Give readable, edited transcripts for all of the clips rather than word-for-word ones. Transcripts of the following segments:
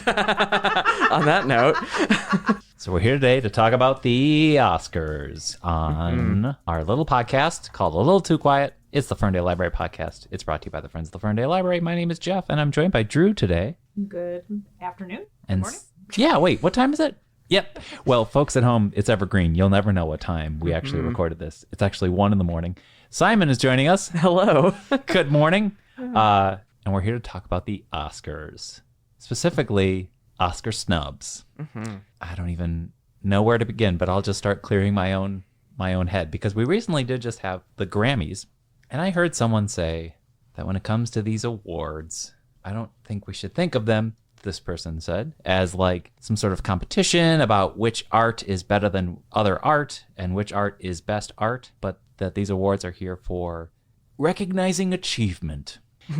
On that note. So we're here today to talk about the Oscars on our little podcast called A Little Too Quiet. It's the Ferndale Library Podcast. It's brought to you by the Friends of the Ferndale Library. My name is Jeff, and I'm joined by Drew today. Good afternoon. And Good morning. Yeah, wait, what time is it? Yep. Well, folks at home, it's evergreen. You'll never know what time we actually recorded this. It's actually 1 a.m. Simon is joining us. Hello. Good morning. And we're here to talk about the Oscars, specifically Oscar snubs. I don't even know where to begin, but I'll just start clearing my own head, because we recently did just have the Grammys, and I heard someone say that when it comes to these awards, I don't think we should think of them, this person said, as like some sort of competition about which art is better than other art and which art is best art, but that these awards are here for recognizing achievement.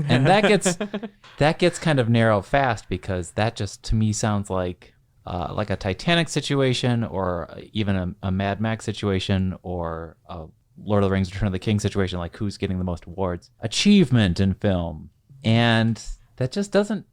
And that gets kind of narrow fast, because that just to me sounds like a Titanic situation, or even a Mad Max situation, or a Lord of the Rings Return of the King situation, like who's getting the most awards. Achievement in film. And that just doesn't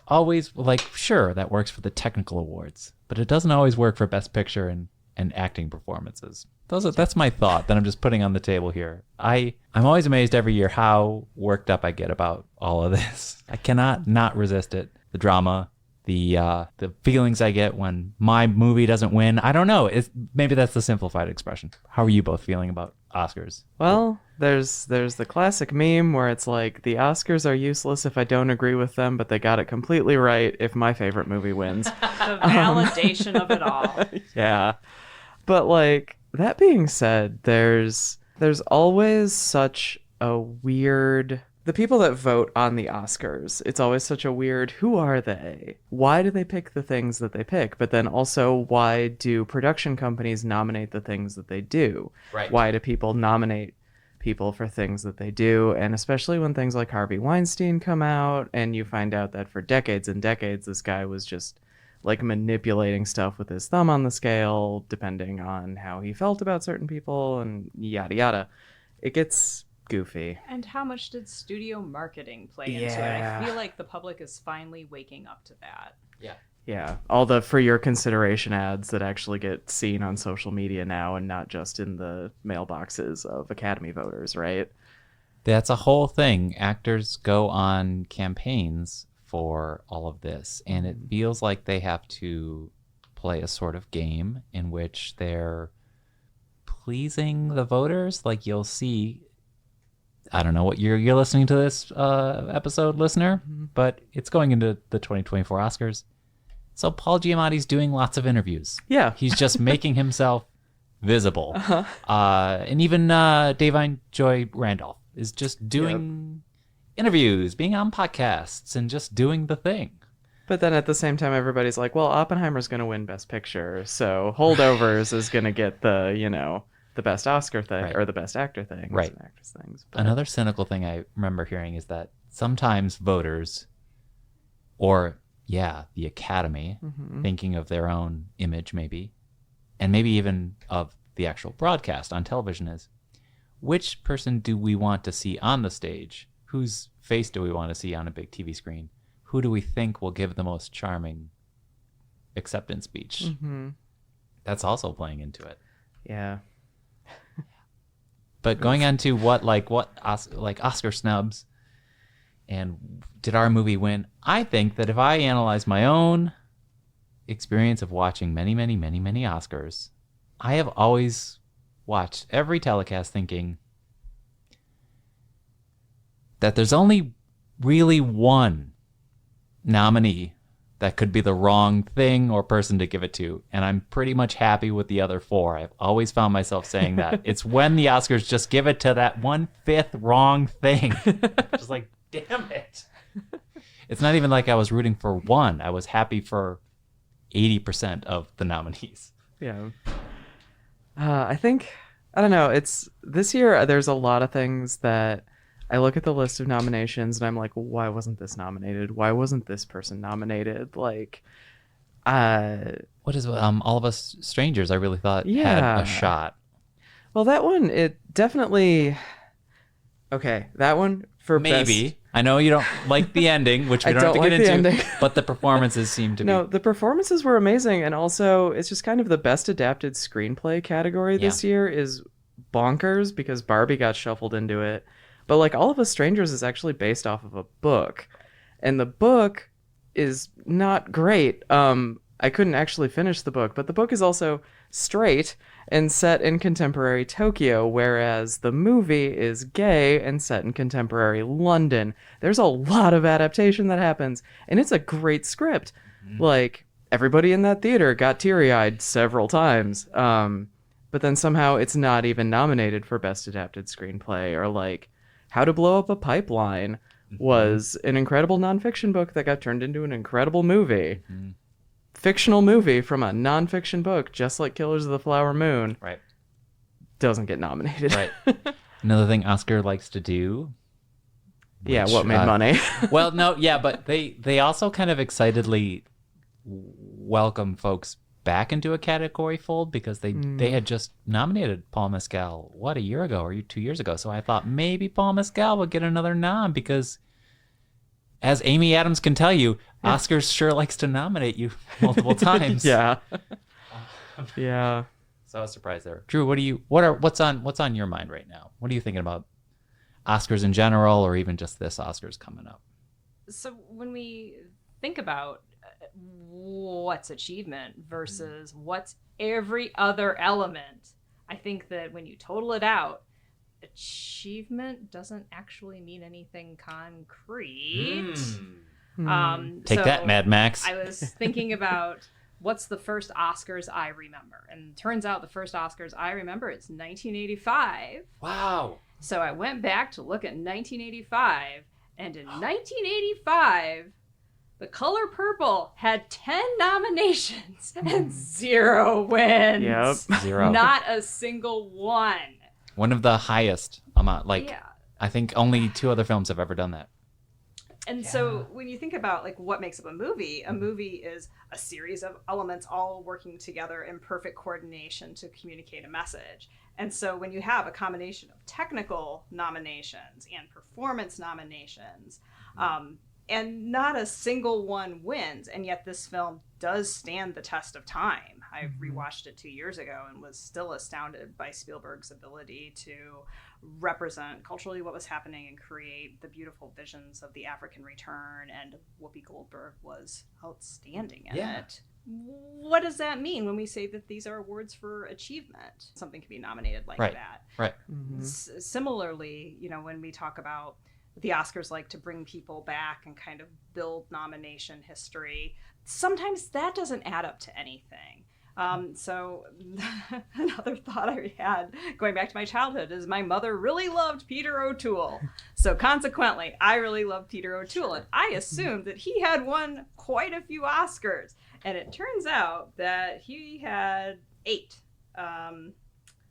always, like, sure, that works for the technical awards, but it doesn't always work for Best Picture and acting performances. That's my thought that I'm just putting on the table here. I'm always amazed every year how worked up I get about all of this. I cannot not resist it. The drama, the feelings I get when my movie doesn't win. I don't know. Maybe that's the simplified expression. How are you both feeling about Oscars? Well, there's the classic meme where it's like, the Oscars are useless if I don't agree with them, but they got it completely right if my favorite movie wins. The validation of it all. Yeah. But like, that being said, there's always such a weird... The people that vote on the Oscars, it's always such a weird, who are they? Why do they pick the things that they pick? But then also, why do production companies nominate the things that they do? Right. Why do people nominate people for things that they do? And especially when things like Harvey Weinstein come out, and you find out that for decades and decades, this guy was just like manipulating stuff with his thumb on the scale, depending on how he felt about certain people, and yada yada. It gets goofy. And how much did studio marketing play into it? I feel like the public is finally waking up to that. Yeah, all the for your consideration ads that actually get seen on social media now, and not just in the mailboxes of Academy voters, right? That's a whole thing. Actors go on campaigns for all of this, and it feels like they have to play a sort of game in which they're pleasing the voters. Like, you'll see, I don't know what year you're listening to this episode, listener, but it's going into the 2024 Oscars. So Paul Giamatti's doing lots of interviews. Yeah. He's just making himself visible. And even Davine Joy Randolph is just doing interviews, being on podcasts, and just doing the thing. But then at the same time, everybody's like, well, Oppenheimer's going to win Best Picture, so Holdovers is going to get the Best Oscar thing, Right. or the Best Actor thing, Right. and actress things. But Another cynical thing I remember hearing is that sometimes voters, or the Academy, thinking of their own image maybe, and maybe even of the actual broadcast on television, is which person do we want to see on the stage? Whose face do we want to see on a big TV screen? Who do we think will give the most charming acceptance speech? That's also playing into it. yeah. But going on to what Oscar snubs, and did our movie win? I think that if I analyze my own experience of watching many, many, many, many Oscars, I have always watched every telecast thinking that there's only really one nominee that could be the wrong thing or person to give it to, and I'm pretty much happy with the other 4. I've always found myself saying that. It's when the Oscars just give it to that 1/5 wrong thing. Just like, damn it. It's not even like I was rooting for one. I was happy for 80% of the nominees. Yeah. I think, I don't know, it's this year there's a lot of things that I look at the list of nominations and I'm like, why wasn't this nominated? Why wasn't this person nominated? Like, what is All of Us Strangers? I really thought had a shot. Well, that one, it definitely. Okay, that one for maybe. best. I know you don't like the ending, which we I don't have to don't get like the into, ending. but the performances seem to No, be. the performances were amazing, and also it's just kind of the best adapted screenplay category this year is bonkers because Barbie got shuffled into it. But like All of Us Strangers is actually based off of a book, and the book is not great. I couldn't actually finish the book, but the book is also straight and set in contemporary Tokyo, whereas the movie is gay and set in contemporary London. There's a lot of adaptation that happens, and it's a great script. Like, everybody in that theater got teary-eyed several times. But then somehow it's not even nominated for Best Adapted Screenplay, or like How to Blow Up a Pipeline was an incredible nonfiction book that got turned into an incredible movie. Fictional movie from a nonfiction book, just like Killers of the Flower Moon, Right. doesn't get nominated. Right. Another thing Oscar likes to do. Yeah, which, what made money? Well, no, yeah, but they also kind of excitedly welcome folks back into a category fold because they had just nominated Paul Mescal, what, a year ago or 2 years ago. So I thought maybe Paul Mescal would get another nom because, as Amy Adams can tell you, Oscars sure likes to nominate you multiple times. Yeah. Yeah. So I was surprised there. Drew, what's on your mind right now? What are you thinking about Oscars in general, or even just this Oscars coming up? So when we think about what's achievement versus what's every other element, I think that when you total it out, achievement doesn't actually mean anything concrete. Take So that, Mad Max. I was thinking about what's the first Oscars I remember, and turns out the first Oscars I remember it's 1985. Wow. So I went back to look at 1985, and in 1985, The Color Purple had 10 nominations and 0 wins. Yep. 0. Not a single one. One of the highest amount. Like, Yeah. I think only 2 other films have ever done that. And so when you think about like what makes up a movie is a series of elements all working together in perfect coordination to communicate a message. And so when you have a combination of technical nominations and performance nominations, and not a single one wins, and yet this film does stand the test of time. I rewatched it 2 years ago and was still astounded by Spielberg's ability to represent culturally what was happening and create the beautiful visions of the African return, and Whoopi Goldberg was outstanding in it. What does that mean when we say that these are awards for achievement? Something can be nominated like that. Right. Similarly, when we talk about the Oscars like to bring people back and kind of build nomination history, sometimes that doesn't add up to anything. So another thought I had going back to my childhood is my mother really loved Peter O'Toole. So consequently, I really loved Peter O'Toole, and I assumed that he had won quite a few Oscars. And it turns out that he had 8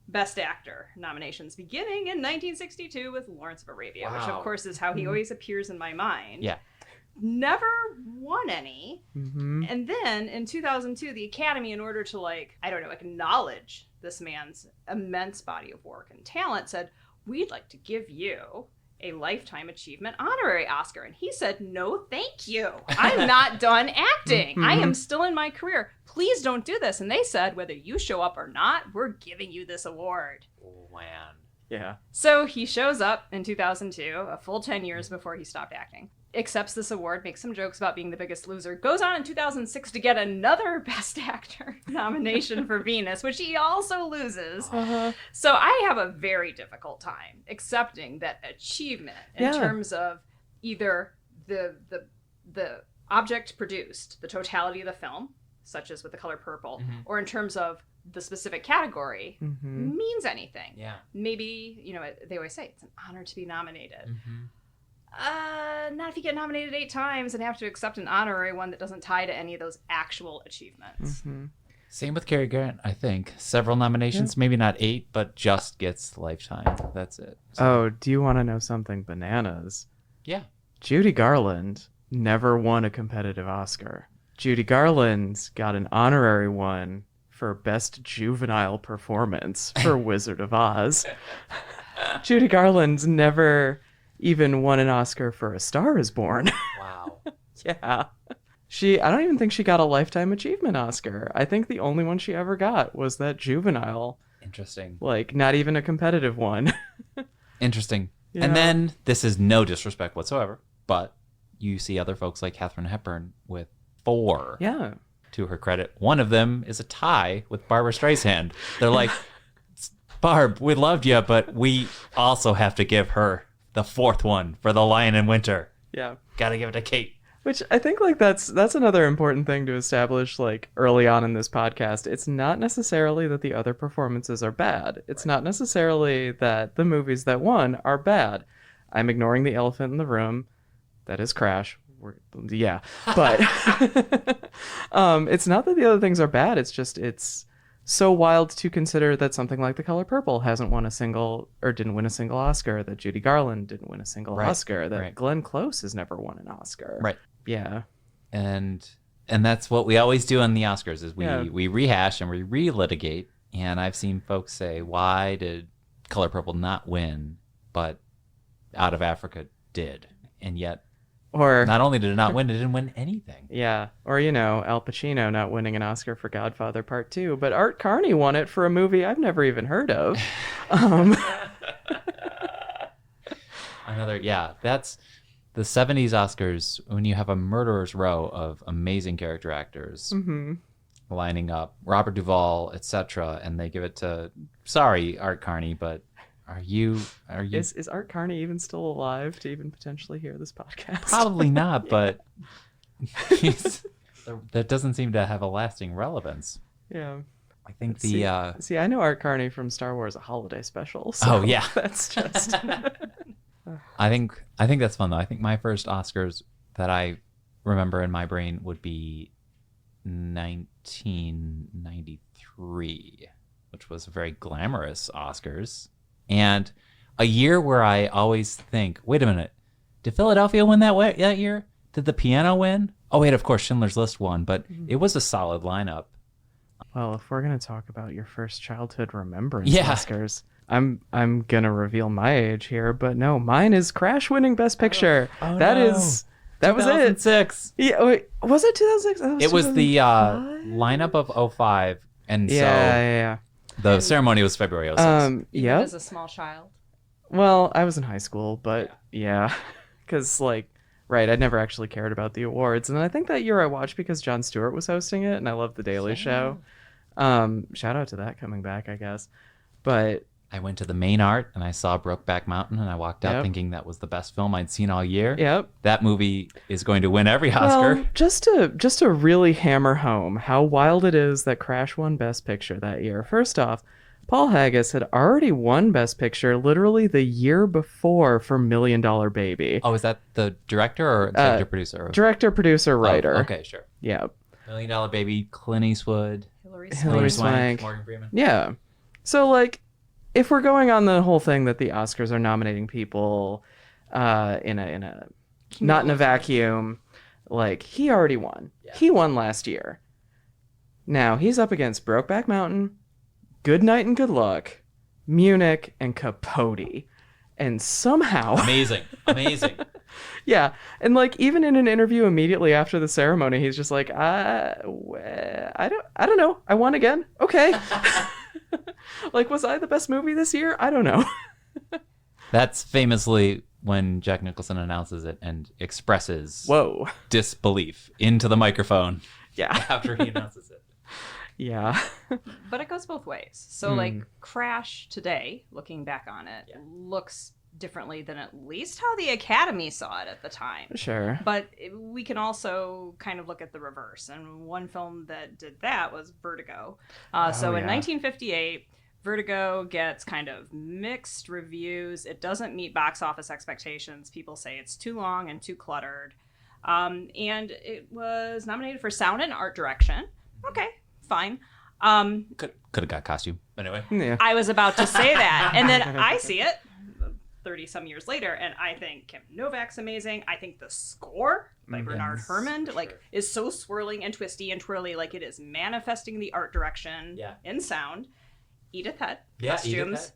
Best Actor nominations, beginning in 1962 with Lawrence of Arabia, which of course is how he always appears in my mind. Yeah. Never won any. And then in 2002, the Academy, in order to acknowledge this man's immense body of work and talent, said, "We'd like to give you a Lifetime Achievement Honorary Oscar." And he said, "No, thank you. I'm not done acting. I am still in my career. Please don't do this." And they said, "Whether you show up or not, we're giving you this award." Oh, man. Yeah. So he shows up in 2002, a full 10 years before he stopped acting, accepts this award, makes some jokes about being the biggest loser, goes on in 2006 to get another Best Actor nomination for Venus, which he also loses. So I have a very difficult time accepting that achievement in terms of either the object produced, the totality of the film, such as with The Color Purple, or in terms of the specific category means anything. Yeah. Maybe, they always say it's an honor to be nominated. Not if you get nominated 8 times and have to accept an honorary one that doesn't tie to any of those actual achievements. Same with Cary Grant, I think. Several nominations, maybe not 8, but just gets Lifetime. That's it. So, Oh, do you want to know something bananas? yeah. Judy Garland never won a competitive Oscar. Judy Garland's got an honorary one for Best Juvenile Performance for Wizard of Oz. Judy Garland's never even won an Oscar for A Star is Born. Wow. Yeah. I don't even think she got a Lifetime Achievement Oscar. I think the only one she ever got was that Juvenile. Interesting. Like, not even a competitive one. Interesting. Yeah. And then, this is no disrespect whatsoever, but you see other folks like Katharine Hepburn with 4. Yeah. To her credit. One of them is a tie with Barbara Streisand. They're like, Barb, we loved you, but we also have to give her the 4th one for The Lion in Winter. Yeah. Gotta give it to Kate. Which I think like that's another important thing to establish like early on in this podcast. It's not necessarily that the other performances are bad. It's not necessarily that the movies that won are bad. I'm ignoring the elephant in the room. That is Crash. Yeah. But it's not that the other things are bad. It's just it's so wild to consider that something like The Color Purple hasn't won a single or didn't win a single Oscar, that Judy Garland didn't win a single Oscar, that Glenn Close has never won an Oscar. Right. Yeah. And that's what we always do on the Oscars is we rehash and we relitigate. And I've seen folks say, why did Color Purple not win, but Out of Africa did? And yet, or not only did it not win, it didn't win anything. Yeah. Or, Al Pacino not winning an Oscar for Godfather Part 2, but Art Carney won it for a movie I've never even heard of. That's the 70s Oscars when you have a murderer's row of amazing character actors lining up, Robert Duvall, etc., and they give it to, sorry, Art Carney, but are you Is Art Carney even still alive to even potentially hear this podcast? Probably not, but that doesn't seem to have a lasting relevance. Yeah. I think See, I know Art Carney from Star Wars: A Holiday Special. So that's just. I think that's fun though. I think my first Oscars that I remember in my brain would be 1993, which was a very glamorous Oscars, and a year where I always think, wait a minute, did Philadelphia win that year? Did The Piano win? Oh wait, of course Schindler's List won, but it was a solid lineup. Well, if we're gonna talk about your first childhood remembrance Oscars, I'm gonna reveal my age here, but no, mine is Crash winning Best Picture. That was it. 2006. Yeah, wait, was it 2006? It was the lineup of 05, and yeah. The ceremony was February 06. Yeah. As a small child. Well, I was in high school, but yeah, because I'd never actually cared about the awards, and I think that year I watched because Jon Stewart was hosting it, and I loved The Daily Show. Shout out to that coming back, I guess. But I went to the main art and I saw Brokeback Mountain, and I walked out thinking that was the best film I'd seen all year. Yep. That movie is going to win every Oscar. Well, just to really hammer home how wild it is that Crash won Best Picture that year. First off, Paul Haggis had already won Best Picture literally the year before for $1 Million Baby. Oh, is that the director or executive producer? Director, producer, writer. Oh, okay, sure. Yeah. $1 Million Baby, Clint Eastwood, Hilary Swank, Morgan Freeman. Yeah. So, if we're going on the whole thing that the Oscars are nominating people in a not in a vacuum, he already won. Yeah. He won last year. Now he's up against Brokeback Mountain, Good Night and Good Luck, Munich, and Capote. And somehow... Amazing. Yeah. And, even in an interview immediately after the ceremony, he's just like, I don't know. I won again. Okay. Was I the best movie this year? I don't know. That's famously when Jack Nicholson announces it and expresses disbelief into the microphone. Yeah. After he announces it. Yeah. But it goes both ways. So Crash today, looking back on it, looks differently than at least how the Academy saw it at the time. Sure. But we can also kind of look at the reverse. And one film that did that was Vertigo. In 1958, Vertigo gets kind of mixed reviews. It doesn't meet box office expectations. People say it's too long and too cluttered. And it was nominated for Sound and Art Direction. Okay. Fine. Could have got costume. Anyway. Yeah. I was about to say that. And then I see it 30 some years later, and I think Kim Novak's amazing. I think the score by Bernard Herrmann is so swirling and twisty and twirly, it is manifesting the art direction in sound. Edith Head costumes.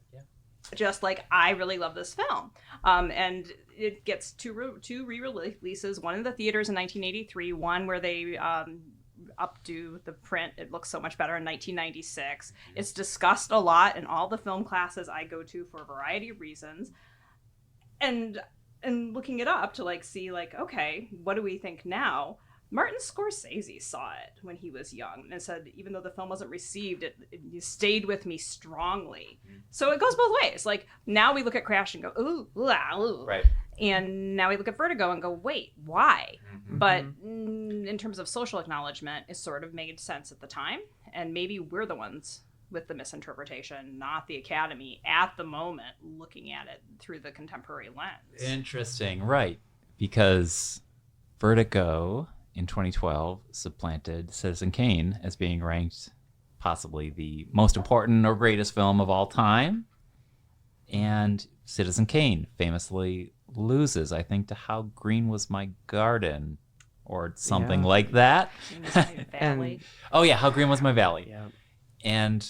just like, I really love this film. And it gets two re-releases, one in the theaters in 1983, one where they updo the print. It looks so much better in 1996. It's discussed a lot in all the film classes I go to for a variety of reasons. And looking it up to like see like, okay, what do we think now? Martin Scorsese saw it when he was young and said, even though the film wasn't received, it stayed with me strongly. So it goes both ways. Like, now we look at Crash and go, ooh, ooh. Right. And now we look at Vertigo and go, wait, why? But in terms of social acknowledgement, it sort of made sense at the time. And maybe we're the ones with the misinterpretation, not the Academy at the moment, looking at it through the contemporary lens. Interesting. Right. Because Vertigo in 2012 supplanted Citizen Kane as being ranked possibly the most important or greatest film of all time. And Citizen Kane famously loses, I think, to How Green Was My Garden or something like that. Valley. Oh, yeah, How Green Was My Valley. Yeah. And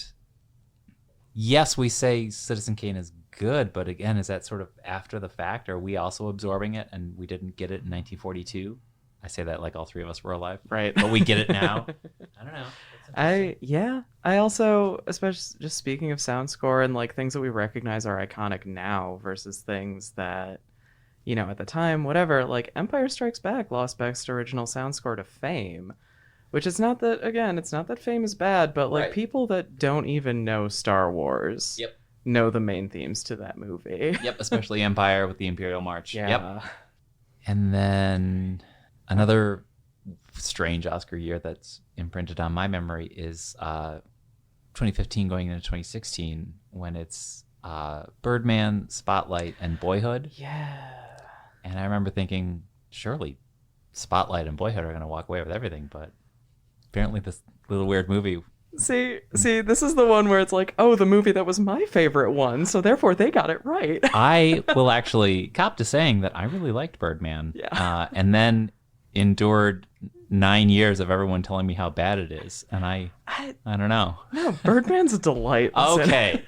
yes, we say Citizen Kane is good, but again, is that sort of after the fact? Are we also absorbing it and we didn't get it in 1942? I say that like all three of us were alive. Right. But we get it now. I don't know. I also, especially just speaking of sound score and like things that we recognize are iconic now versus things that, you know, at the time, whatever, like Empire Strikes Back lost Best Original Sound Score to Fame, which is not that, again, it's not that Fame is bad, but like people that don't even know Star Wars know the main themes to that movie. Yep, especially Empire with the Imperial March. Yeah. Yep. And then another strange Oscar year that's imprinted on my memory is 2015 going into 2016 when it's Birdman, Spotlight, and Boyhood. Yeah. And I remember thinking, surely Spotlight and Boyhood are going to walk away with everything, but apparently this little weird movie. See, this is the one where it's like, oh, the movie that was my favorite one, so therefore they got it right. I will actually cop to saying that I really liked Birdman. Yeah. And then endured 9 years of everyone telling me how bad it is, and I don't know. No, Birdman's a delight. Okay.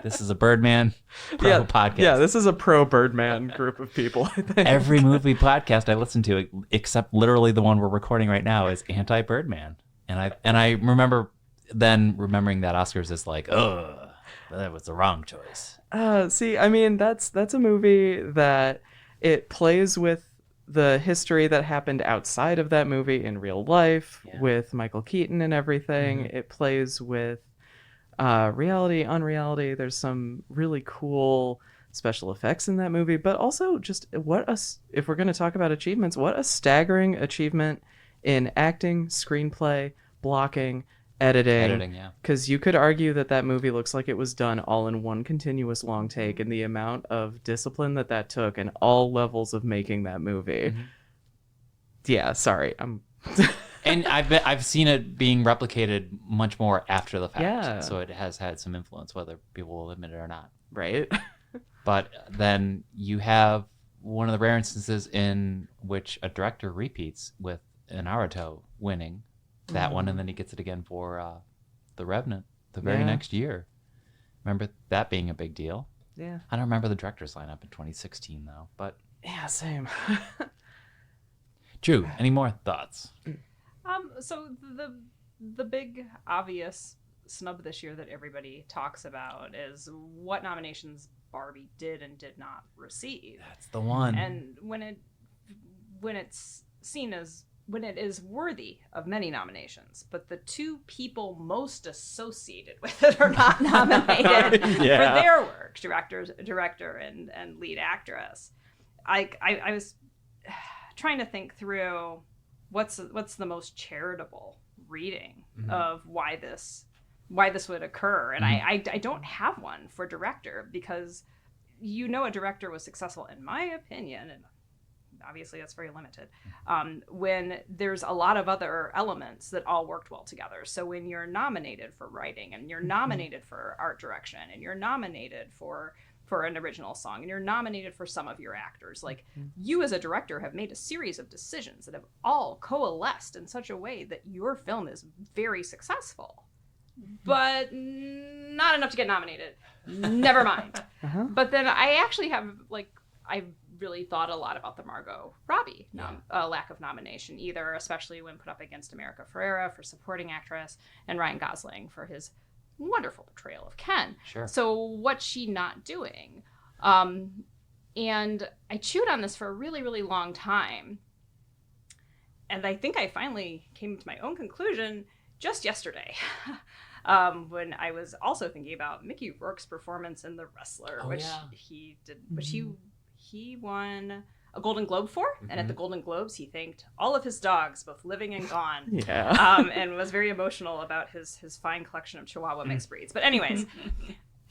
This is a Birdman pro podcast. Yeah, this is a pro Birdman group of people, I think. Every movie podcast I listen to, except literally the one we're recording right now, is anti-Birdman. And I remember then remembering that Oscars is like, ugh, that was the wrong choice. See, I mean, that's a movie that it plays with the history that happened outside of that movie in real life with Michael Keaton and everything. It plays with reality, unreality. There's some really cool special effects in that movie, but also just if we're going to talk about achievements, what a staggering achievement in acting, screenplay, blocking, editing. Because you could argue that movie looks like it was done all in one continuous long take, and the amount of discipline that took and all levels of making that movie. Yeah, sorry, And I've seen it being replicated much more after the fact. Yeah. So it has had some influence, whether people will admit it or not. Right. But then you have one of the rare instances in which a director repeats with Naruto winning that one, and then he gets it again for The Revenant the very next year. Remember that being a big deal? Yeah. I don't remember the director's lineup in 2016 though, but yeah, same. Drew, any more thoughts? So the big obvious snub this year that everybody talks about is what nominations Barbie did and did not receive. That's the one. And when it's seen as, when it is worthy of many nominations, but the two people most associated with it are not nominated for their work, director and lead actress. I was trying to think through what's the most charitable reading of why this would occur, and I don't have one for director, because a director was successful, in my opinion, and obviously that's very limited, when there's a lot of other elements that all worked well together. So when you're nominated for writing, and you're nominated for art direction, and you're nominated for an original song, and you're nominated for some of your actors, like you as a director have made a series of decisions that have all coalesced in such a way that your film is very successful. but not enough to get nominated. Never mind. But then I actually have, I really thought a lot about the Margot Robbie lack of nomination either, especially when put up against America Ferrera for supporting actress and Ryan Gosling for his wonderful portrayal of Ken. Sure. So what's she not doing? And I chewed on this for a really, really long time. And I think I finally came to my own conclusion just yesterday. When I was also thinking about Mickey Rourke's performance in The Wrestler, he did, which he won a Golden Globe for, and at the Golden Globes he thanked all of his dogs, both living and gone, and was very emotional about his fine collection of Chihuahua mixed breeds. But anyways,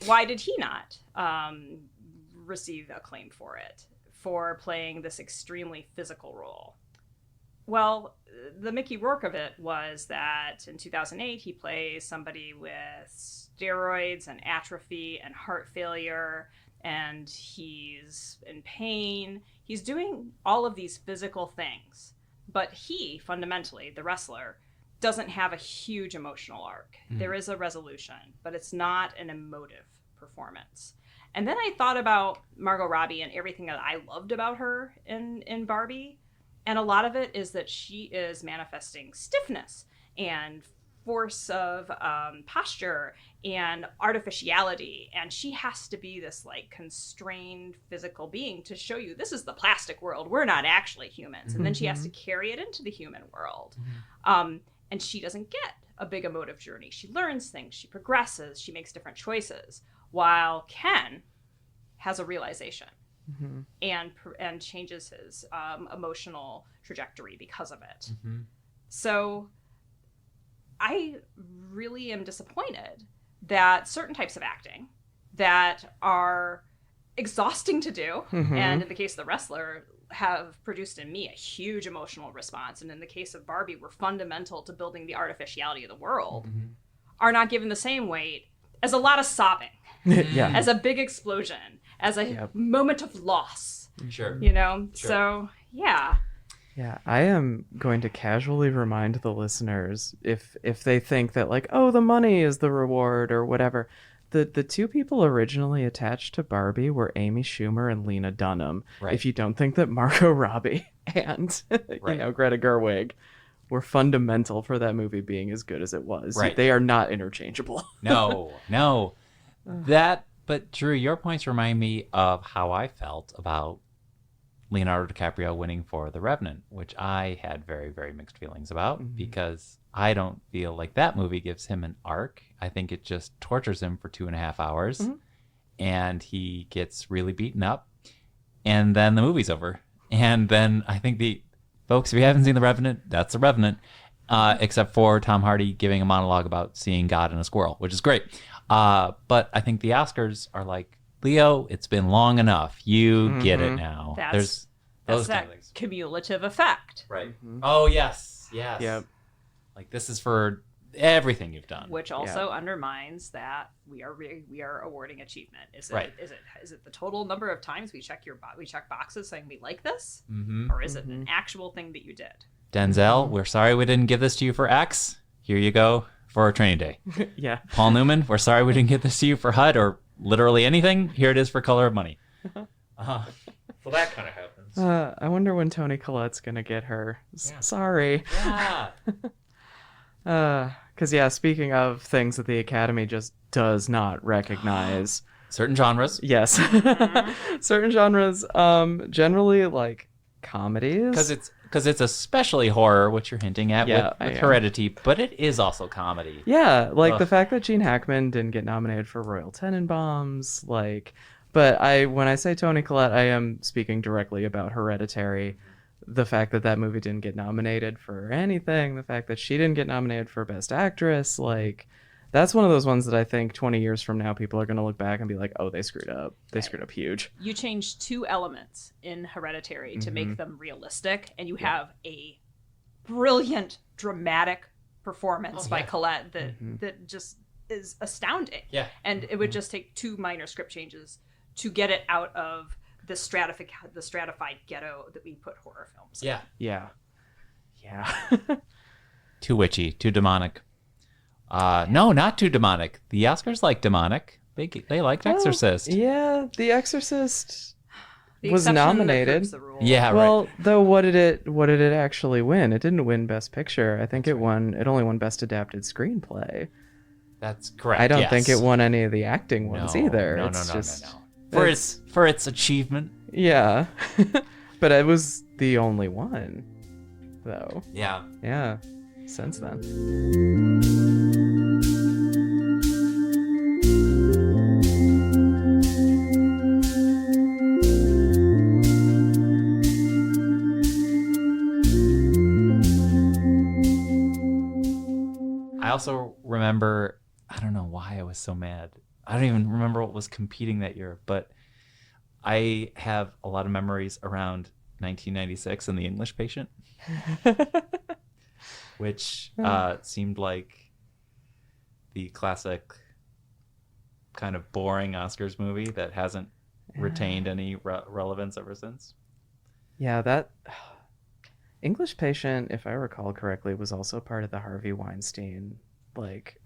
why did he not receive acclaim for playing this extremely physical role? Well, the Mickey Rourke of it was that in 2008, he plays somebody with steroids and atrophy and heart failure, and he's in pain. He's doing all of these physical things, but he, fundamentally, the wrestler, doesn't have a huge emotional arc. There is a resolution, but it's not an emotive performance. And then I thought about Margot Robbie and everything that I loved about her in Barbie. And a lot of it is that she is manifesting stiffness and force of posture and artificiality. And she has to be this constrained physical being to show you this is the plastic world. We're not actually humans. And then she has to carry it into the human world. And she doesn't get a big emotive journey. She learns things. She progresses. She makes different choices. While Ken has a realization. And changes his emotional trajectory because of it. So I really am disappointed that certain types of acting that are exhausting to do, and in the case of The Wrestler, have produced in me a huge emotional response, and in the case of Barbie, were fundamental to building the artificiality of the world, are not given the same weight as a lot of sobbing, as a big explosion, as a moment of loss. Sure. So, yeah. Yeah, I am going to casually remind the listeners, if they think that the money is the reward or whatever, the two people originally attached to Barbie were Amy Schumer and Lena Dunham. Right. If you don't think that Margot Robbie and Greta Gerwig were fundamental for that movie being as good as it was, they are not interchangeable. No. But Drew, your points remind me of how I felt about Leonardo DiCaprio winning for The Revenant, which I had very, very mixed feelings about because I don't feel like that movie gives him an arc. I think it just tortures him for 2.5 hours and he gets really beaten up and then the movie's over. And then I think folks, if you haven't seen The Revenant, that's The Revenant, except for Tom Hardy giving a monologue about seeing God in a squirrel, which is great. But I think the Oscars are like, Leo, it's been long enough. You get it now. That's that cumulative effect. Right. Oh, yes. Yep. Like, this is for everything you've done. Which also undermines that we are awarding achievement. Is it the total number of times we check boxes saying we like this? Or is it an actual thing that you did? Denzel, we're sorry we didn't give this to you for X. Here you go for Training Day. Paul Newman, we're sorry we didn't give this to you for HUD or literally anything. Here it is for Color of Money. So that kind of happens. I wonder when Toni Collette's gonna get her. Sorry. Because speaking of things that the Academy just does not recognize. Certain genres. Yes. Certain genres, generally like comedies. Because it's especially horror, which you're hinting at with Heredity, but it is also comedy. Yeah, the fact that Gene Hackman didn't get nominated for Royal Tenenbaums, but when I say Toni Collette, I am speaking directly about Hereditary. The fact that movie didn't get nominated for anything, the fact that she didn't get nominated for Best Actress, that's one of those ones that I think 20 years from now, people are going to look back and be like, oh, they screwed up. They screwed up huge. You changed 2 elements in Hereditary to make them realistic, and you have a brilliant, dramatic performance by Collette that just is astounding. Yeah. And it would just take 2 minor script changes to get it out of the stratified ghetto that we put horror films in. Yeah. Too witchy, too demonic. No, not too demonic. The Oscars like demonic. They liked Well, Exorcist. Yeah, The Exorcist The was exception that nominated. proves the rule. Yeah, Well, though, what did it actually win? It didn't win Best Picture. I think it only won Best Adapted Screenplay. that's correct. I don't yes. think it won any of the acting ones either. No, It's no. just, For its achievement. Yeah. But it was the only one, though. Yeah. Yeah. Since then. I also remember, I don't know why I was so mad. I don't even remember what was competing that year, but I have a lot of memories around 1996 and The English Patient, which seemed like the classic kind of boring Oscars movie that hasn't retained any relevance ever since. Yeah, that English Patient, if I recall correctly, was also part of the Harvey Weinstein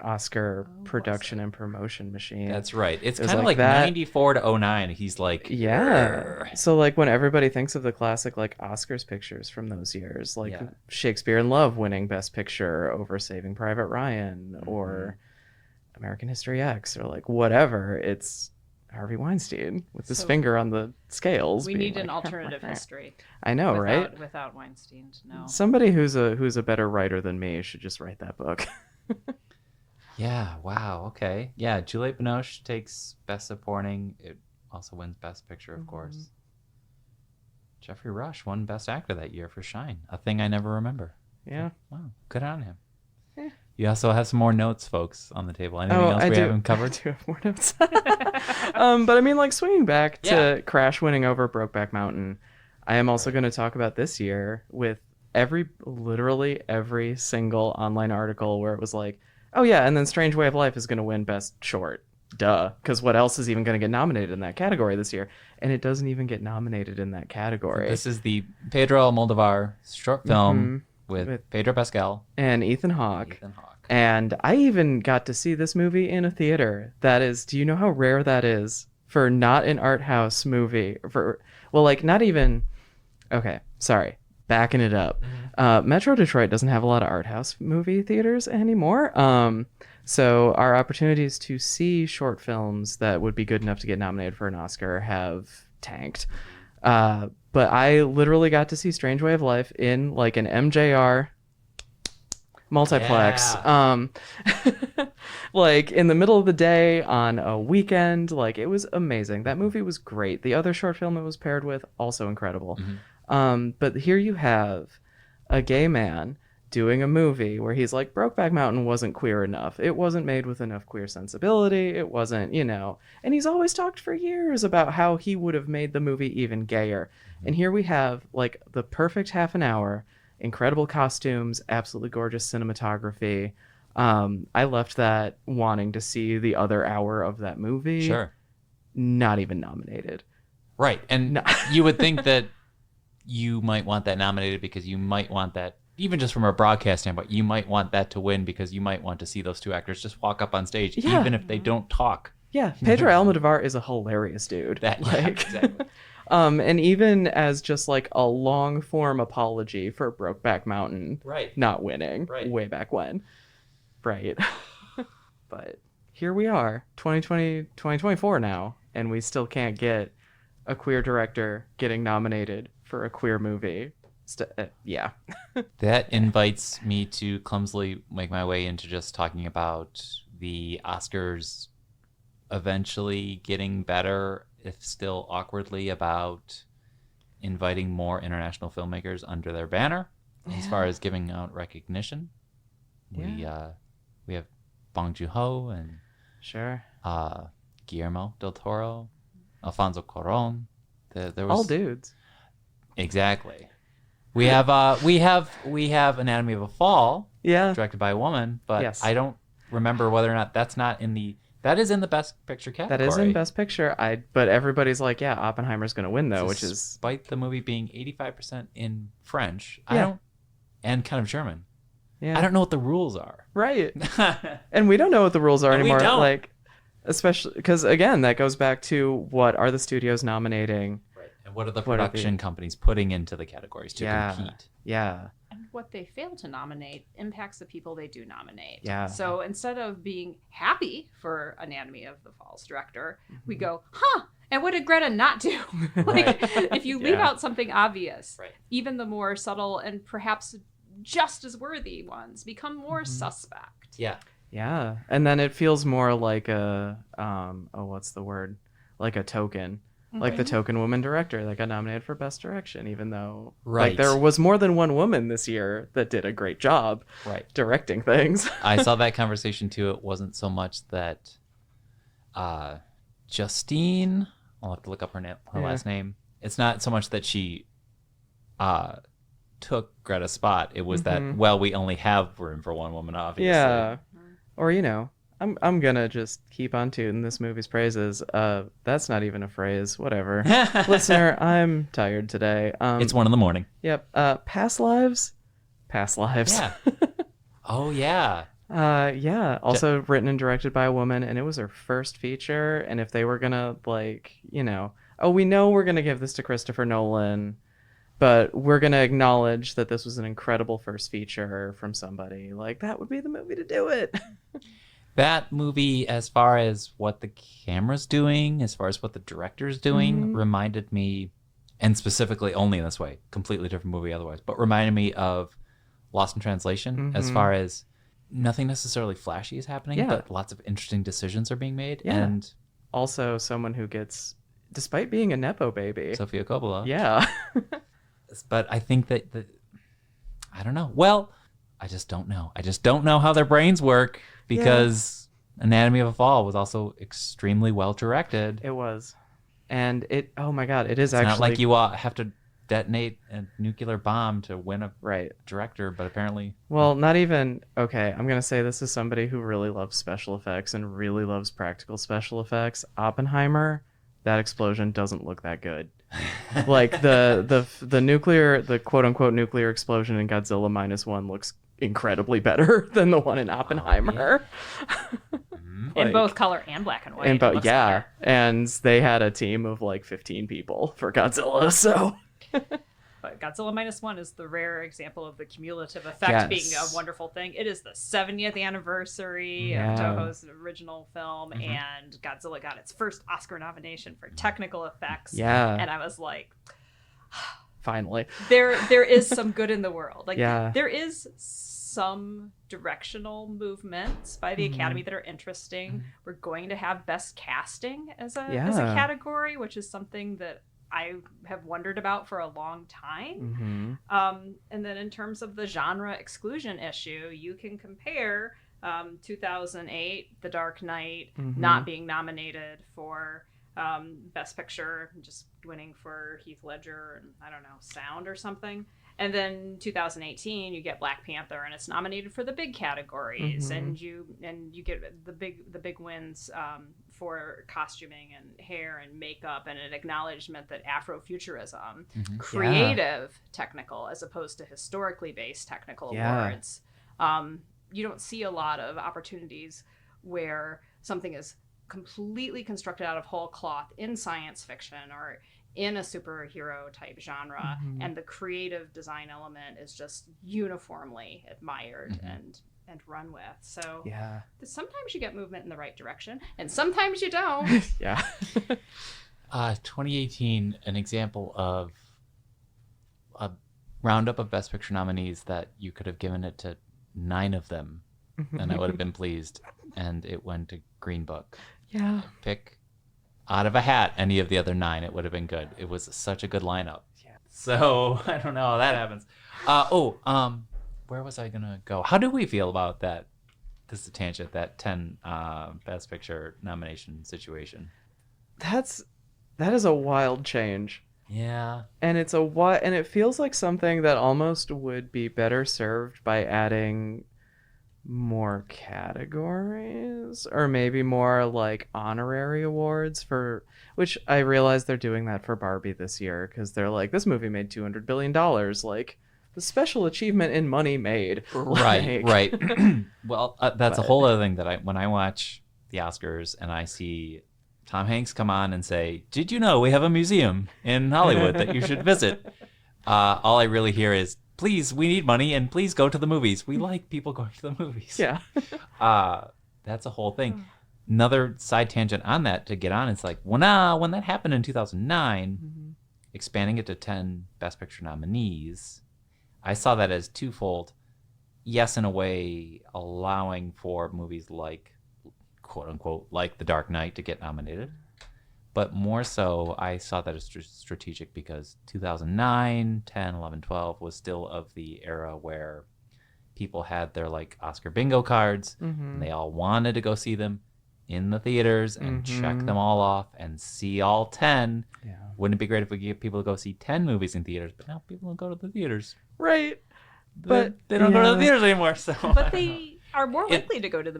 Oscar production and promotion machine. That's right. It's It was kind of like that. 94 to 09. He's like, Yeah. So when everybody thinks of the classic Oscars pictures from those years, Yeah. Shakespeare in Love winning Best Picture over Saving Private Ryan or American History X or whatever, it's Harvey Weinstein with his So finger on the scales. We being need an alternative history. I know, right? Without Weinstein to know. Somebody who's a better writer than me should just write that book. Yeah, wow, okay. Yeah, Juliette Binoche takes Best Supporting. It also wins Best Picture, of course. Jeffrey Rush won Best Actor that year for Shine, a thing I never remember. Yeah. Wow, good on him. Yeah. You also have some more notes, folks, on the table. Anything else I we do. haven't covered? I do have more notes. But I mean, swinging back to Crash winning over Brokeback Mountain, I am also going to talk about this year with literally every single online article where it was oh yeah, and then Strange Way of Life is going to win Best Short. Duh. Because what else is even going to get nominated in that category this year? And it doesn't even get nominated in that category. This is the Pedro Almodovar short film with Pedro Pascal. And Ethan Hawke. Ethan Hawke. And I even got to see this movie in a theater. That is, do you know how rare that is for not an art house movie? Not even, okay, sorry, backing it up. Metro Detroit doesn't have a lot of art house movie theaters anymore. So our opportunities to see short films that would be good enough to get nominated for an Oscar have tanked. But I literally got to see Strange Way of Life in an MJR multiplex. Yeah. In the middle of the day on a weekend. It was amazing. That movie was great. The other short film it was paired with, also incredible. But here you have a gay man doing a movie where he's Brokeback Mountain wasn't queer enough. It wasn't made with enough queer sensibility. It wasn't, and he's always talked for years about how he would have made the movie even gayer. And here we have the perfect half an hour, incredible costumes, absolutely gorgeous cinematography. I left that wanting to see the other hour of that movie. Sure. Not even nominated. Right. And you would think that you might want that nominated because you might want that, even just from a broadcast standpoint, you might want that to win because you might want to see those two actors just walk up on stage, even if they don't talk. Yeah, Pedro Almodovar is a hilarious dude. Exactly. And even as just a long form apology for Brokeback Mountain not winning way back when. Right. But here we are, 2024 now, and we still can't get a queer director getting nominated for a queer movie. Yeah. That invites me to clumsily make my way into just talking about the Oscars eventually getting better, if still awkwardly, about inviting more international filmmakers under their banner as far as giving out recognition. Yeah. We have Bong Joon-ho and Sure. Guillermo del Toro, Alfonso Cuarón. There was All dudes. Exactly. We have Anatomy of a Fall, Yeah. directed by a woman, but Yes. I don't remember whether or not that is in the Best Picture category. That is in Best Picture. But everybody's yeah, Oppenheimer's going to win though, which is despite the movie being 85% in French. Yeah. And kind of German. Yeah. I don't know what the rules are. Right. And we don't know what the rules are And we anymore. don't. Like, especially because, again, that goes back to what are the studios nominating? Right. And what are the What are production the- companies putting into the categories to Yeah. compete? Yeah. And what they fail to nominate impacts the people they do nominate. Yeah. So instead of being happy for Anatomy of the Fall's director, Mm-hmm. we go, huh, and what did Greta not do? Like, if you leave Yeah. out something obvious, Right. even the more subtle and perhaps just as worthy ones become more Mm-hmm. suspect. Yeah. Yeah. And then it feels more like a, what's the word? Like a token. Like the token woman director that got nominated for Best Direction, even though Right. like there was more than one woman this year that did a great job Right. directing things. I saw that conversation too. It wasn't so much that Justine, I'll have to look up her Yeah. last name. It's not so much that she took Greta's spot. It was that, well, we only have room for one woman, obviously. Yeah. Or, I'm gonna just keep on tooting this movie's praises. That's not even a phrase. Whatever. Listener, I'm tired today. It's 1 a.m. Yep. Past lives. Past lives. Yeah. Oh, yeah. Yeah. Also written and directed by a woman, and it was her first feature. And if they were gonna we know we're gonna give this to Christopher Nolan, but we're gonna acknowledge that this was an incredible first feature from somebody. Like, that would be the movie to do it. That movie, as far as what the camera's doing, as far as what the director's doing, reminded me, and specifically only in this way, completely different movie otherwise, but reminded me of Lost in Translation, as far as nothing necessarily flashy is happening, Yeah. but lots of interesting decisions are being made. Yeah. And Also, someone who gets, despite being a nepo baby. Sofia Coppola. Yeah. But I think that I don't know. Well, I just don't know. I just don't know how their brains work, because Anatomy of a Fall was also extremely well directed. It was. And oh my God, it is It's actually. not like you have to detonate a nuclear bomb to win a Right. director, but apparently Well, not even. Okay, I'm going to say this is somebody who really loves special effects and really loves practical special effects. Oppenheimer, that explosion doesn't look that good. Like the nuclear, the quote unquote nuclear explosion in Godzilla -1 looks incredibly better than the one in Oppenheimer. In Like- both color and black and white. And it but looks yeah, better. and they had a team of like 15 people for Godzilla, so But Godzilla -1 is the rare example of the cumulative effect being Yes. a wonderful thing. It is the 70th anniversary Yeah. of Toho's original film, and Godzilla got its first Oscar nomination for technical effects. Yeah. And I was like, finally. there is some good in the world. Like, Yeah. there is some directional movements by the Academy that are interesting. We're going to have best casting as a Yeah. category, which is something that I have wondered about for a long time. And then in terms of the genre exclusion issue, you can compare 2008, The Dark Knight, not being nominated for Best Picture, just winning for Heath Ledger and, I don't know, sound or something. And then 2018, you get Black Panther, and it's nominated for the big categories, and you get the big wins for costuming and hair and makeup, and an acknowledgement that Afrofuturism, creative technical as opposed to historically based technical awards. You don't see a lot of opportunities where something is completely constructed out of whole cloth in science fiction or in a superhero type genre, and the creative design element is just uniformly admired and run with. So Yeah. sometimes you get movement in the right direction, and sometimes you don't. Yeah. 2018, an example of a roundup of Best Picture nominees that you could have given it to 9 of them, and I would have been pleased. And it went to Green Book. Yeah. Pick out of a hat any of the other 9, it would have been good. It was such a good lineup. Yeah. So I don't know how that happens. Where was I gonna go? How do we feel about that? This is a tangent. That 10 Best Picture nomination situation. That is a wild change. Yeah. And and it feels like something that almost would be better served by adding more categories, or maybe more like honorary awards for, which I realize they're doing that for Barbie this year because they're like, this movie made $200 billion, like the special achievement in money made. Right, Like, right. Well, that's a But- whole other thing that when I watch the Oscars and I see Tom Hanks come on and say, "Did you know we have a museum in Hollywood that you should visit?" All I really hear is, "Please, we need money, and please go to the movies. We like people going to the movies." Yeah. That's a whole thing. Another side tangent on that to get on, it's like, when that happened in 2009, expanding it to 10 Best Picture nominees, I saw that as twofold. Yes, in a way, allowing for movies like, quote unquote, like The Dark Knight to get nominated. But more so, I saw that as strategic because 2009, 10, 11, 12 was still of the era where people had their like Oscar bingo cards and they all wanted to go see them in the theaters and check them all off and see all 10. Yeah. Wouldn't it be great if we could get people to go see 10 movies in theaters? But now people don't go to the theaters. Right. But But they don't go to the yeah. theaters anymore. So But they are more likely to go to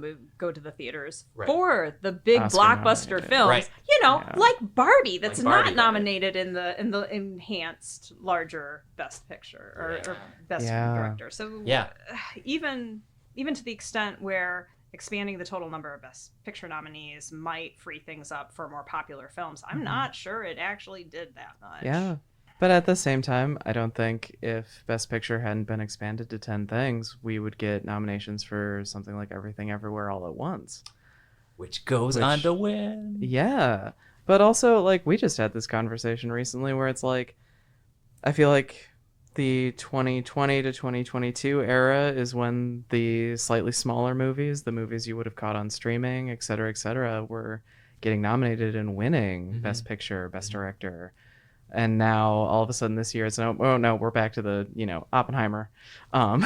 the theaters Right. for the big Oscar blockbuster nominated. films. Right. You know, Yeah. like Barbie, that's Like Barbie, not right. nominated in the enhanced larger Best Picture or Best Yeah. Director. So Yeah. even to the extent where expanding the total number of Best Picture nominees might free things up for more popular films, I'm not sure it actually did that much. Yeah. But at the same time, I don't think if Best Picture hadn't been expanded to 10 things, we would get nominations for something like Everything Everywhere All at Once. which goes on to win. Yeah. But also, like, we just had this conversation recently where it's like, I feel like the 2020 to 2022 era is when the slightly smaller movies, the movies you would have caught on streaming, et cetera, were getting nominated and winning Best Picture, Best Director. And now all of a sudden this year it's no, oh no, we're back to the, Oppenheimer.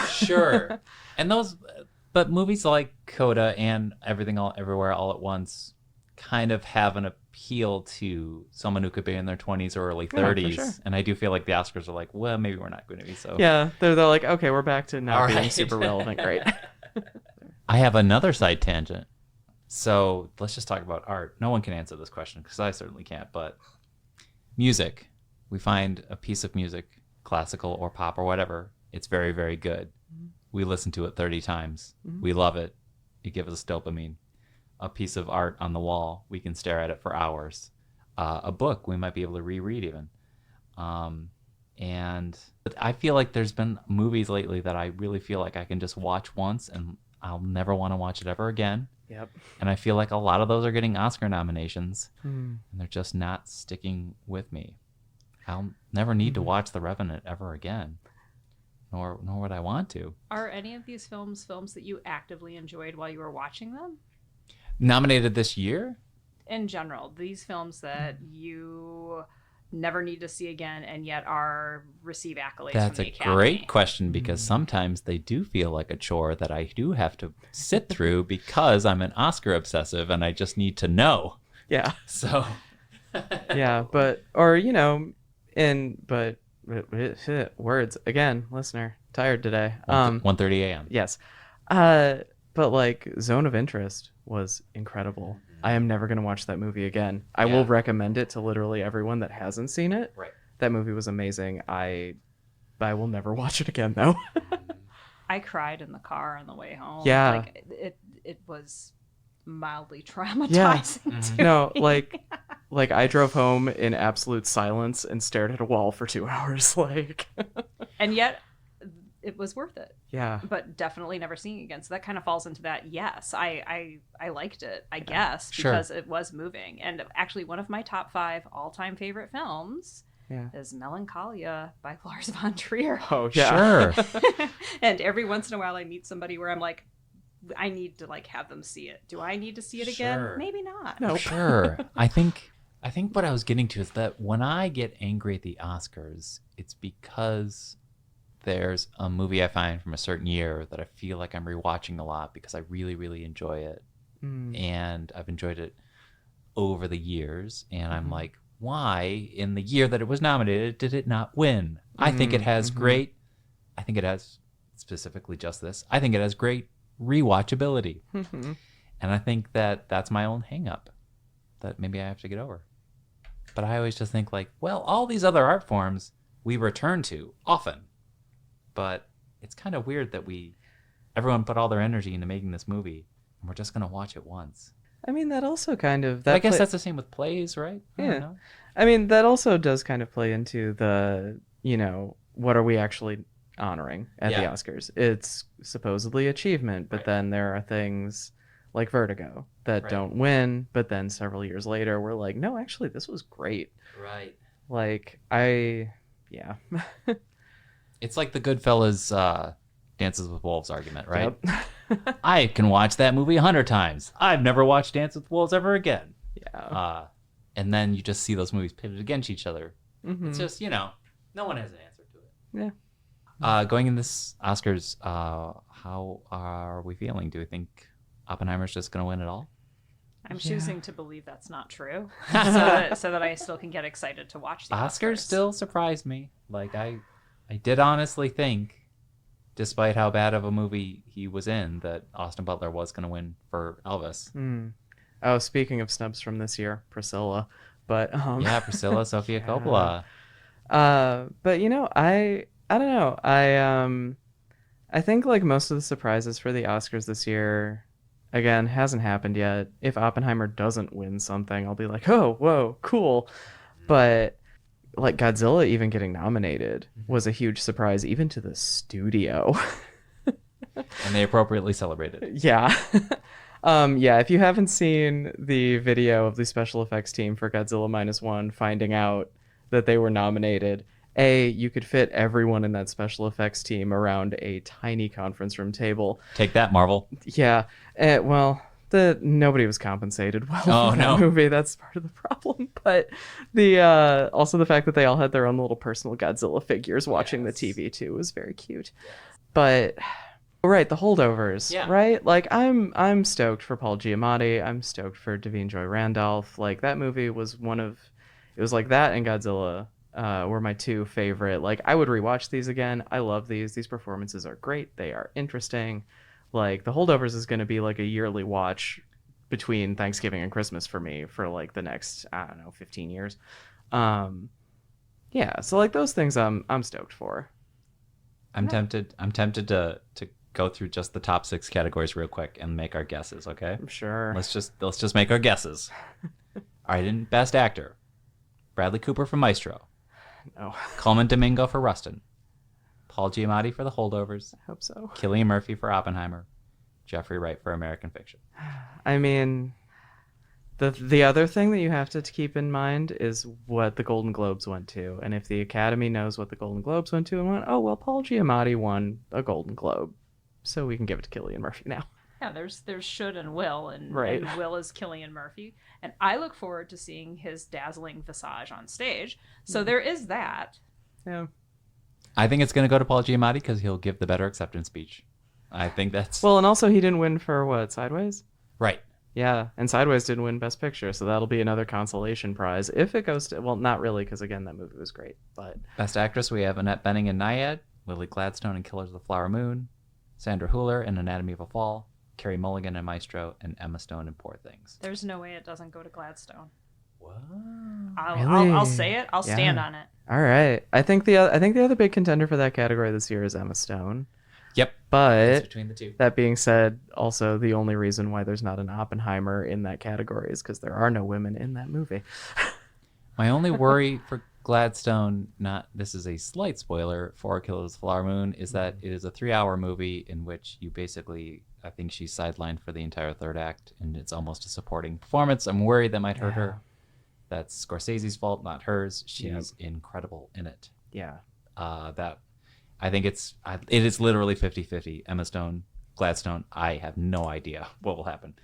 Sure. And but movies like Coda and Everything All Everywhere All at Once kind of have an appeal to someone who could be in their 20s or early Yeah, for 30s. sure. And I do feel like the Oscars are like, well, maybe we're not going to be so. Yeah, they're like, okay, we're back to not All being right. super relevant. Great. I have another side tangent. So let's just talk about art. No one can answer this question because I certainly can't, but music. We find a piece of music, classical or pop or whatever. It's very, very good. We listen to it 30 times. We love it. It gives us dopamine. A piece of art on the wall, we can stare at it for hours. A book, we might be able to reread even. But I feel like there's been movies lately that I really feel like I can just watch once and I'll never want to watch it ever again. Yep. And I feel like a lot of those are getting Oscar nominations Hmm. and they're just not sticking with me. I'll never need to watch The Revenant ever again. Nor would I want to. Are any of these films that you actively enjoyed while you were watching them? Nominated this year? In general, these films that you never need to see again and yet receive accolades That's from the a Academy. great question because sometimes they do feel like a chore that I do have to sit through because I'm an Oscar obsessive and I just need to know. Yeah. So, Yeah. But, words again, listener, tired today. 1:30 a.m. Yes. But like Zone of Interest was incredible. I am never going to watch that movie again. I will recommend it to literally everyone that hasn't seen it. Right. That movie was amazing. I will never watch it again though. I cried in the car on the way home. Yeah. Like it was mildly traumatizing. to No, me. like I drove home in absolute silence and stared at a wall for 2 hours. Like, And yet it was worth it. yeah. But definitely never seeing it again. So that kind of falls into that. Yes, I liked it, I guess, Sure. because it was moving. And actually, one of my top 5 all-time favorite films Yeah. is Melancholia by Lars von Trier. Oh, yeah. Sure. And every once in a while, I meet somebody where I'm like, I need to have them see it. Do I need to see it again? Sure. Maybe not. No. Sure. I think what I was getting to is that when I get angry at the Oscars, it's because there's a movie I find from a certain year that I feel like I'm rewatching a lot because I really, really enjoy it. And I've enjoyed it over the years. And I'm like, why in the year that it was nominated did it not win? I think it has I think it has specifically just this. I think it has great rewatchability. And I think that that's my own hang up that maybe I have to get over. But I always just think like, well, all these other art forms we return to often. but it's kind of weird that everyone put all their energy into making this movie, and we're just gonna watch it once. I mean, that also kind of I guess that's the same with plays, right? I don't Yeah. know. I mean, that also does kind of play into the, what are we actually honoring at the Yeah. Oscars? It's supposedly achievement, but Right. then there are things like Vertigo that Right. don't win, but then several years later we're like, no, actually this was great. Right. Like yeah. It's like the Goodfellas Dances with Wolves argument, right? Yep. I can watch that movie 100 times. I've never watched Dance with Wolves ever again. Yeah. And then you just see those movies pitted against each other. Mhm. It's just, no one has an answer to it. Yeah. Going in this Oscars, how are we feeling? Do we think Oppenheimer's just going to win it all? I'm Yeah. choosing to believe that's not true, so that I still can get excited to watch the Oscars still surprised me. Like, I did honestly think, despite how bad of a movie he was in, that Austin Butler was going to win for Elvis. Oh, speaking of snubs from this year, Priscilla. But Yeah, Priscilla, Sofia Coppola. But I don't know. I think like most of the surprises for the Oscars this year, again, hasn't happened yet. If Oppenheimer doesn't win something, I'll be like, oh, whoa, cool. But like Godzilla even getting nominated was a huge surprise, even to the studio. And they appropriately celebrated. Yeah. Yeah, if you haven't seen the video of the special effects team for Godzilla -1 finding out that they were nominated, you could fit everyone in that special effects team around a tiny conference room table. Take that, Marvel. Yeah. Well, nobody was compensated well Oh, for that no. movie. That's part of the problem. But the also the fact that they all had their own little personal Godzilla figures watching the TV too was very cute. But right, the holdovers. Yeah. Right? Like I'm stoked for Paul Giamatti. I'm stoked for Daveen Joy Randolph. Like that movie was it was like that and Godzilla were my two favorite. Like I would rewatch these again. I love these. These performances are great. They are interesting. Like the holdovers is going to be like a yearly watch between Thanksgiving and Christmas for me for like the next, I don't know, 15 years. Yeah, so like those things I'm stoked for. I'm tempted to go through just the top 6 categories real quick and make our guesses, okay? I'm sure. Let's just make our guesses. All right, in Best Actor, Bradley Cooper for Maestro, No, Coleman Domingo for Rustin, Paul Giamatti for The Holdovers, I hope so. Cillian Murphy for Oppenheimer, Jeffrey Wright for American Fiction. I mean, the other thing that you have to keep in mind is what the Golden Globes went to. And if the Academy knows what the Golden Globes went to and went, oh, well, Paul Giamatti won a Golden Globe, so we can give it to Cillian Murphy now. Yeah, there's should and will, and, Right. and will is Cillian Murphy, and I look forward to seeing his dazzling visage on stage. So there is that. Yeah. I think it's going to go to Paul Giamatti because he'll give the better acceptance speech. I think that's... Well, and also he didn't win for what, Sideways? right. Yeah, and Sideways didn't win Best Picture, so that'll be another consolation prize if it goes to. Well, not really, because again, that movie was great. But Best Actress, we have Annette Bening in Nyad, Lily Gladstone in Killers of the Flower Moon, Sandra Hüller in Anatomy of a Fall, Carey Mulligan in Maestro, and Emma Stone in Poor Things. There's no way it doesn't go to Gladstone. What? I'll say it. I'll stand Yeah. on it. all right, I think the other big contender for that category this year is Emma Stone. Yep. It's But between the two. that being said, also the only reason why there's not an Oppenheimer in that category is because there are no women in that movie. My only worry for Gladstone, this is a slight spoiler for Killers of the Flower Moon, is that it is a 3-hour movie in which you basically, I think she's sidelined for the entire third act, and it's almost a supporting performance. I'm worried that might hurt her. That's Scorsese's fault, not hers. She's incredible in it. Yeah. I think it is literally 50-50. Emma Stone, Gladstone, I have no idea what will happen.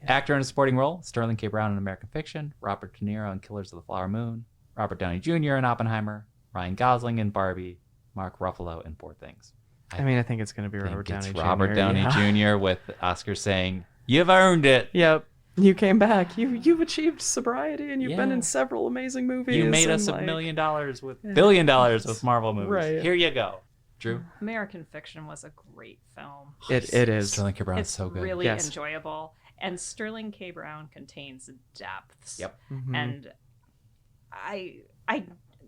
Actor in a supporting role, Sterling K. Brown in American Fiction, Robert De Niro in Killers of the Flower Moon, Robert Downey Jr. in Oppenheimer, Ryan Gosling in Barbie, Mark Ruffalo in Poor Things. I mean, I think it's going to be I think Robert Downey it's Jr. Robert Downey yeah. Jr. with Oscar saying, "You've earned it. Yep. You came back. You've achieved sobriety, and you've been Yeah. in several amazing movies. You made us and, $1 like, million with $1 billion with Marvel movies. Right. Here you go." Drew? American Fiction was a great film. It is. Sterling K. Brown is It's so good. really Yes. enjoyable, and Sterling K. Brown contains depths. Yep. Mhm. And I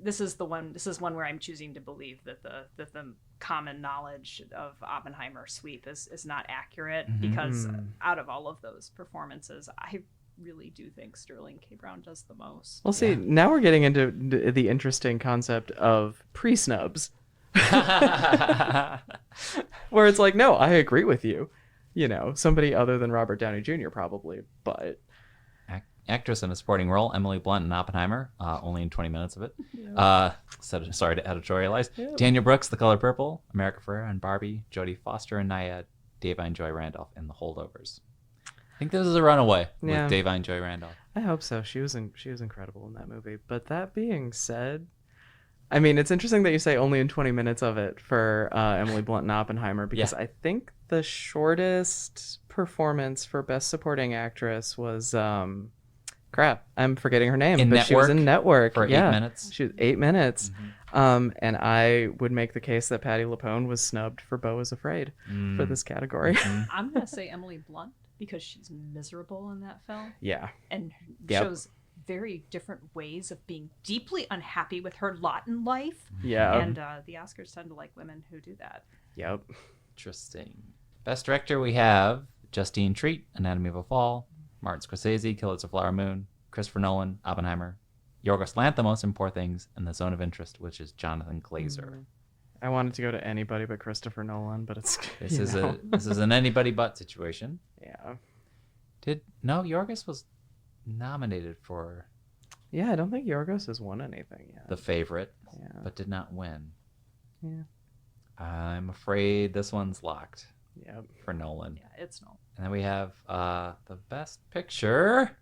this is one where I'm choosing to believe that the common knowledge of Oppenheimer sweep is not accurate, because out of all of those performances, I really do think Sterling K. Brown does the most. Well, see, now we're getting into the interesting concept of pre-snubs. Where it's like, no, I agree with you. You know, somebody other than Robert Downey Jr. probably, but... Actress in a supporting role, Emily Blunt in Oppenheimer, only in 20 minutes of it. Sorry to editorialize. Yeah. Daniel Brooks, The Color Purple, America Ferrera and Barbie, Jodie Foster and Nyad, Davine Joy Randolph in The Holdovers. I think this is a runaway with Davine Joy Randolph. I hope so. She was incredible in that movie. But that being said, I mean, it's interesting that you say only in 20 minutes of it for Emily Blunt and Oppenheimer, because I think the shortest performance for Best Supporting Actress was crap, I'm forgetting her name, but she was in Network for 8 minutes. She was 8 minutes. And I would make the case that Patti LuPone was snubbed for Beau is Afraid for this category. I'm gonna say Emily Blunt, because she's miserable in that film. Yeah. And shows very different ways of being deeply unhappy with her lot in life. Yeah. And the Oscars tend to like women who do that. Yep. Interesting. Best Director, we have Justine Treat, Anatomy of a Fall, Martin Scorsese, Killers of the Flower Moon, Christopher Nolan, Oppenheimer, Yorgos Lanthimos in Poor Things, and The Zone of Interest, which is Jonathan Glazer. I wanted to go to anybody but Christopher Nolan, but it's This is an anybody but situation. Yeah. Yorgos was nominated for Yeah, I don't think Yorgos has won anything yet. The Favorite, but did not win. Yeah. I'm afraid this one's locked. Yep. For Nolan. Yeah, it's Nolan. And then we have the Best Picture.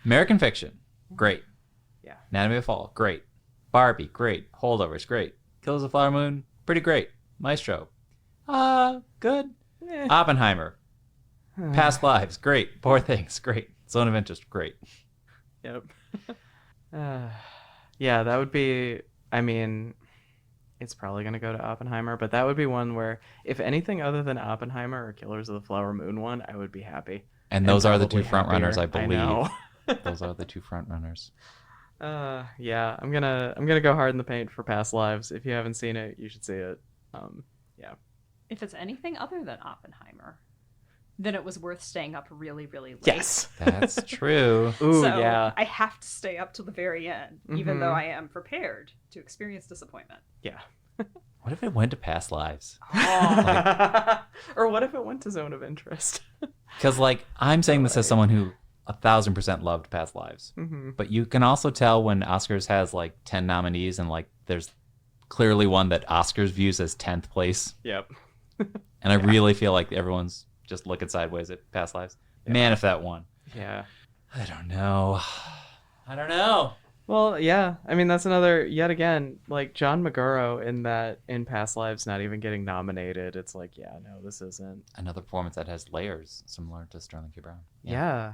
American Fiction. Great. Yeah. Anatomy of a Fall. Great. Barbie. Great. Holdovers. Great. Killers of the Flower Moon. Pretty great. Maestro. Good. Oppenheimer. Past Lives. Great. Poor Things. Great. Zone of Interest. Great. Yep. Yeah, that would be, I mean, it's probably going to go to Oppenheimer, but that would be one where if anything other than Oppenheimer or Killers of the Flower Moon won, I would be happy. And those are the two front happier. runners, I believe. I know. Those are the two front runners. Yeah, I'm gonna go hard in the paint for Past Lives. If you haven't seen it, you should see it. Yeah. If it's anything other than Oppenheimer, then it was worth staying up really, really late. Yes, that's true. Ooh, so yeah. I have to stay up till the very end, even though I am prepared to experience disappointment. Yeah. What if it went to Past Lives? Or what if it went to Zone of Interest? Because, I'm saying this as someone who 1,000% loved Past Lives. But you can also tell when Oscars has, 10 nominees and, there's clearly one that Oscars views as 10th place. Yep. And I really feel like everyone's just looking sideways at Past Lives. Yeah. Man, if that won. Yeah. I don't know. Well, yeah. I mean, that's another, yet again, John Maguro in Past Lives not even getting nominated. It's no, this isn't. Another performance that has layers similar to Sterling K. Brown. Yeah.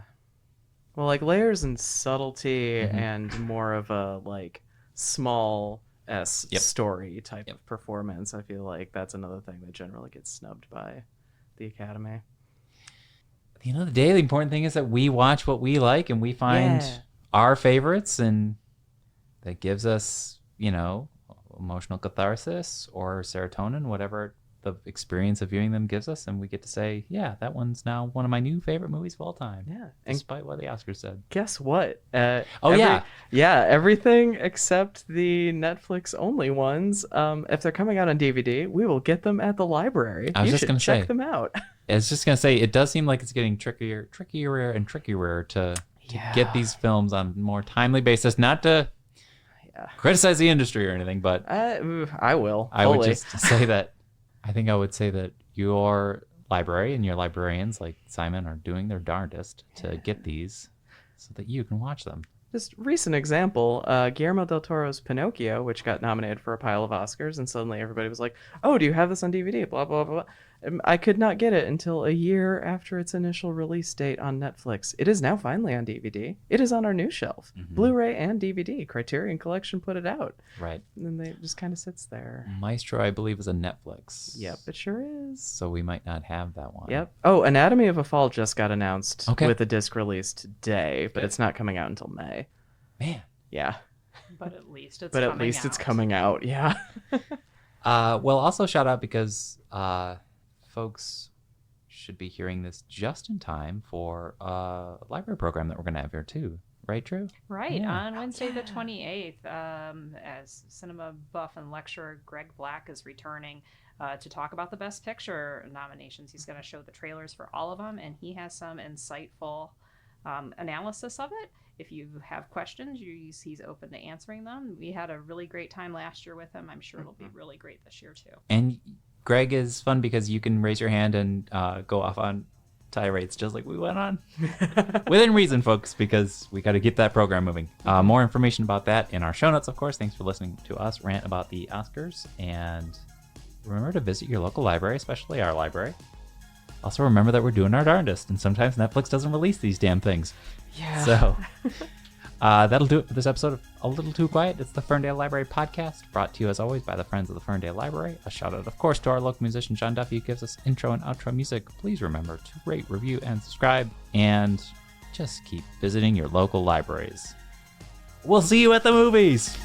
Well, layers and subtlety and more of a, small story type of performance. I feel like that's another thing that generally gets snubbed by the Academy. At the end of the day, the important thing is that we watch what we like and we find our favorites, and that gives us, emotional catharsis or serotonin, whatever the experience of viewing them gives us, and we get to say, yeah, that one's now one of my new favorite movies of all time. Yeah. Despite what the Oscars said. Guess what? Yeah, everything except the Netflix only ones. If they're coming out on DVD, we will get them at the library. I was just going to say, check them out. I was just going to say, it does seem like it's getting trickier and trickier to get these films on a more timely basis, not to criticize the industry or anything, but I will. I would just say that I think I would say that your library and your librarians like Simon are doing their darndest to get these so that you can watch them. Just recent example, Guillermo del Toro's Pinocchio, which got nominated for a pile of Oscars, and suddenly everybody was like, oh, do you have this on DVD? Blah, blah, blah. I could not get it until a year after its initial release date on Netflix. It is now finally on DVD. It is on our new shelf. Blu-ray and DVD. Criterion Collection put it out. Right. And then it just kind of sits there. Maestro, I believe, is a Netflix. Yep, it sure is. So we might not have that one. Yep. Oh, Anatomy of a Fall just got announced with a disc release today, but it's not coming out until May. Man. Yeah. But at least it's But coming at least it's out. coming out. Yeah. Well, also shout out because folks should be hearing this just in time for a library program that we're going to have here too. Right, Drew? Right, Yeah. on Wednesday the 28th, as cinema buff and lecturer Greg Black is returning to talk about the Best Picture nominations. He's going to show the trailers for all of them, and he has some insightful analysis of it. If you have questions, he's open to answering them. We had a really great time last year with him. I'm sure it'll be really great this year, too. And Greg is fun because you can raise your hand and go off on tirades just like we went on. Within reason, folks, because we got to keep that program moving. More information about that in our show notes, of course. Thanks for listening to us rant about the Oscars. And remember to visit your local library, especially our library. Also, remember that we're doing our darndest, and sometimes Netflix doesn't release these damn things. Yeah. So that'll do it for this episode of A Little Too Quiet. It's the Ferndale Library Podcast, brought to you as always by the Friends of the Ferndale Library. A shout out, of course, to our local musician John Duffy, who gives us intro and outro music. Please remember to rate, review, and subscribe, and just keep visiting your local libraries. We'll see you at the movies!